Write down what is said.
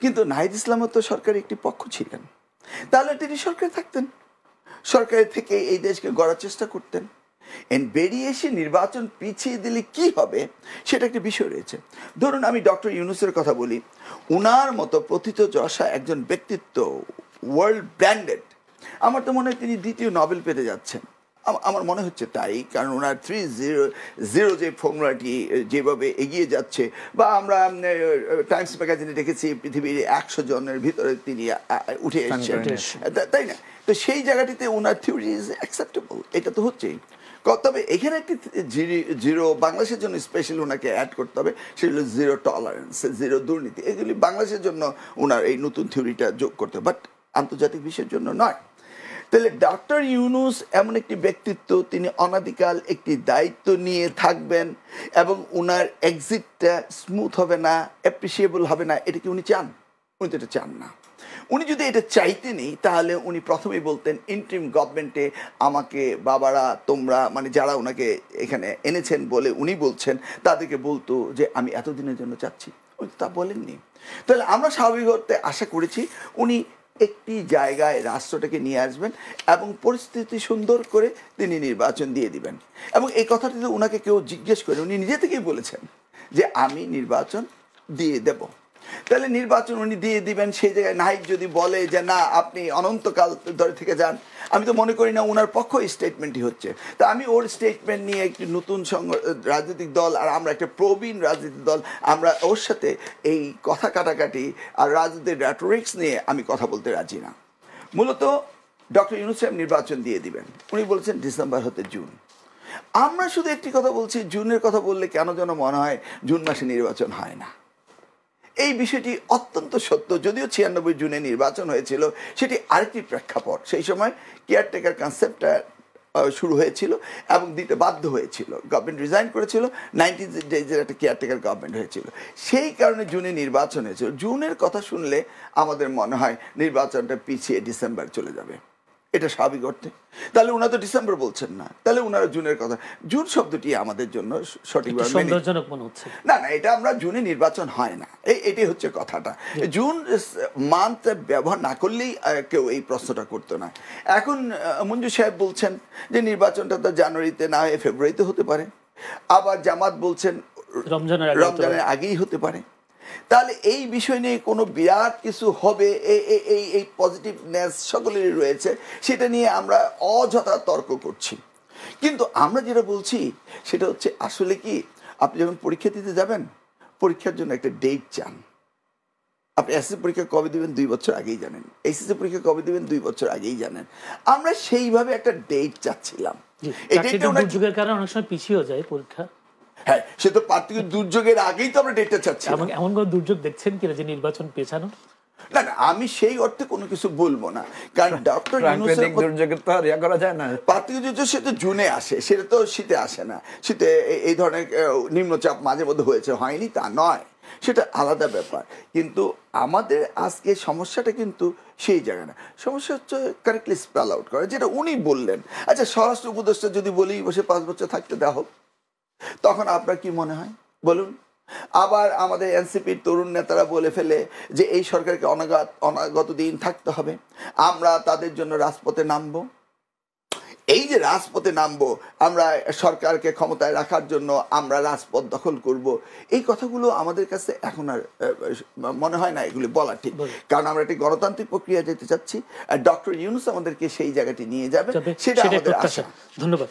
কিন্তু নাহিদ ইসলামও তো সরকারের একটি পক্ষ ছিলেন, তাহলে তিনি সরকারে থাকতেন, সরকারের থেকে এই দেশকে গড়ার চেষ্টা করতেন। বেরিয়ে এসে নির্বাচন পিছিয়ে দিলে কি হবে সেটা একটা বিষয় রয়েছে। ধরুন আমি ডক্টর ইউনূসের কথা বলি, উনার মতো প্রথিতযশা একজন ব্যক্তিত্ব, ওয়ার্ল্ড ব্র্যান্ডেড, আমার তো মনে হয় তিনি দ্বিতীয় নোবেল পেতে যাচ্ছেন, আমার মনে হচ্ছে তাই। কারণ ওনার 3-0 যে ফর্মুলাটি যেভাবে এগিয়ে যাচ্ছে, বা আমরা টাইমস ম্যাগাজিনে দেখেছি পৃথিবীর 100 জনের ভিতরে তিনি উঠে এসেছেন, তাই না? তো সেই জায়গাটিতে ওনার থিওরি ইজ অ্যাকসেপ্টেবল, এটা তো হচ্ছেই। তবে এখানে একটি জিরো বাংলাদেশের জন্য স্পেশালি ওনাকে অ্যাড করতে হবে, সেগুলো জিরো টলারেন্স, জিরো দুর্নীতি, এগুলি বাংলাদেশের জন্য ওনার এই নতুন থিওরিটা যোগ করতে হবে, বাট আন্তর্জাতিক বিষয়ের জন্য নয়। তাহলে ডক্টর ইউনূস এমন একটি ব্যক্তিত্ব, তিনি অনাদিকাল একটি দায়িত্ব নিয়ে থাকবেন এবং ওনার এক্সিটটা স্মুথ হবে না, অ্যাপ্রিসিয়েবল হবে না, এটা কি উনি চান? উনি তো এটা চান না। উনি যদি এটা চাইতেনই তাহলে উনি প্রথমেই বলতেন ইন্টারিম গভর্নমেন্টে আমাকে বাবারা তোমরা, মানে যারা ওনাকে এখানে এনেছেন বলে উনি বলছেন, তাদেরকে বলতো যে আমি এতদিনের জন্য চাচ্ছি। উনি তা বলেননি। তাহলে আমরা স্বাভাবিক হতে আশা করেছি উনি একটি জায়গায় রাষ্ট্রটাকে নিয়ে আসবেন এবং পরিস্থিতি সুন্দর করে তিনি নির্বাচন দিয়ে দিবেন। এবং এই কথাটি তো ওনাকে কেউ জিজ্ঞেস করে, উনি নিজে থেকেই বলেছেন যে আমি নির্বাচন দিয়ে দেব। তাহলে নির্বাচন উনি দিয়ে দিবেন। সেই জায়গায় নাহিদ যদি বলে যে না আপনি অনন্তকাল ধরে থেকে যান, আমি তো মনে করি না ওনার পক্ষ এই স্টেটমেন্টই হচ্ছে। তা আমি ওর স্টেটমেন্ট নিয়ে একটি নতুন রাজনৈতিক দল, আর আমরা একটা প্রবীণ রাজনৈতিক দল, আমরা ওর সাথে এই কথা কাটাকাটি আর রাজনীতির র্যাটোরিক্স নিয়ে আমি কথা বলতে রাজি না। মূলত ডক্টর ইউনূস সাহেব নির্বাচন দিয়ে দিবেন, উনি বলছেন ডিসেম্বর হতে জুন। আমরা শুধু একটি কথা বলছি, জুনের কথা বললে কেন যেন মনে হয় জুন মাসে নির্বাচন হয় না। এই বিষয়টি অত্যন্ত সত্য। যদিও 96 জুনে নির্বাচন হয়েছিল, সেটি আরেকটি প্রেক্ষাপট। সেই সময় কেয়ারটেকার কনসেপ্টটা শুরু হয়েছিল এবং দিতে বাধ্য হয়েছিল, গভর্নমেন্ট রিজাইন করেছিল, 90 ডেজের একটা কেয়ারটেকার গভর্নমেন্ট হয়েছিল, সেই কারণে জুনে নির্বাচন হয়েছিল। জুনের কথা শুনলে আমাদের মনে হয় নির্বাচনটা পিছিয়ে ডিসেম্বর চলে যাবে, এটা স্বাভাবিক অর্থে। তাহলে ওনারা তো ডিসেম্বর বলছেন না, তাহলে ওনারা জুনের কথা, জুন শব্দটি আমাদের জন্য সঠিকভাবে সন্দেহজনক মনে হচ্ছে। না না, এটা আমরা জুনে নির্বাচন হয় না, এটাই হচ্ছে কথাটা। জুন মান্থ ব্যবহার না করলেই কেউ এই প্রশ্নটা করতো না। এখন মঞ্জু সাহেব বলছেন যে নির্বাচনটা তো জানুয়ারিতে না হয়ে ফেব্রুয়ারিতে হতে পারে, আবার জামাত বলছেন রমজানের আগেই হতে পারে। তাহলে এই বিষয় নিয়ে কোনো বিরাট কিছু হবে এই পজিটিভনেস সকলেরই রয়েছে, সেটা নিয়ে আমরা অযথা তর্ক করছি। কিন্তু আমরা যেটা বলছি সেটা হচ্ছে আসলে কি, আপনি যখন পরীক্ষা দিতে যাবেন, পরীক্ষার জন্য একটা ডেট চান। আপনি এসএসসি পরীক্ষা কবে দিবেন 2 বছর আগেই জানেন, এইচএসসি পরীক্ষা কবে দিবেন 2 বছর আগেই জানেন। আমরা সেইভাবে একটা ডেট চাচ্ছিলাম। দুর্যোগের কারণে অনেক সময় পিছিয়ে যায় পরীক্ষা। হ্যাঁ, সে তো প্রাকৃতিক দুর্যোগের আগেই তো আমরা ডেটটা চাচ্ছি। এমন কোন দুর্যোগ দেখছেন কিনা যে নির্বাচন পেছানো? না না, আমি সেই অর্থে কোনো কিছু বলবো না, কারণ ডক্টর প্রাকৃতিক দুর্যোগের তো আর ইয়া করা যায় না। প্রাকৃতিক দুর্যোগ সেটা জুনে আসে, সেটা তো শীতে আসে না। শীতে এই ধরনের নিম্নচাপ মাঝে মধ্যে হয়েছে, হয়নি তা নয়, সেটা আলাদা ব্যাপার। কিন্তু আমাদের আজকে সমস্যাটা কিন্তু সেই জায়গা না, সমস্যা হচ্ছে কারেক্টলি স্পেল আউট করা, যেটা উনি বললেন। আচ্ছা, স্বরাষ্ট্র উপদেষ্টা যদি বলি বসে 5 বছর থাকতে দেওয়া হোক, তখন আপনার কি মনে হয় বলুন? আবার আমাদের এনসিপির তরুণ নেতারা বলে ফেলে যে এই সরকারকে অনাগত দিন থাকতে হবে, আমরা তাদের জন্য রাজপথে নামবো। এই যে রাজপথে নামবো, আমরা সরকারকে ক্ষমতায় রাখার জন্য আমরা রাজপথ দখল করব, এই কথাগুলো আমাদের কাছে এখন আর মনে হয় না এগুলি বলা ঠিক। কারণ আমরা একটি গণতান্ত্রিক প্রক্রিয়া যেতে চাচ্ছি, আর ডক্টর ইউনূস আমাদেরকে সেই জায়গাটি নিয়ে যাবে, সেটা আমাদের আশা। ধন্যবাদ।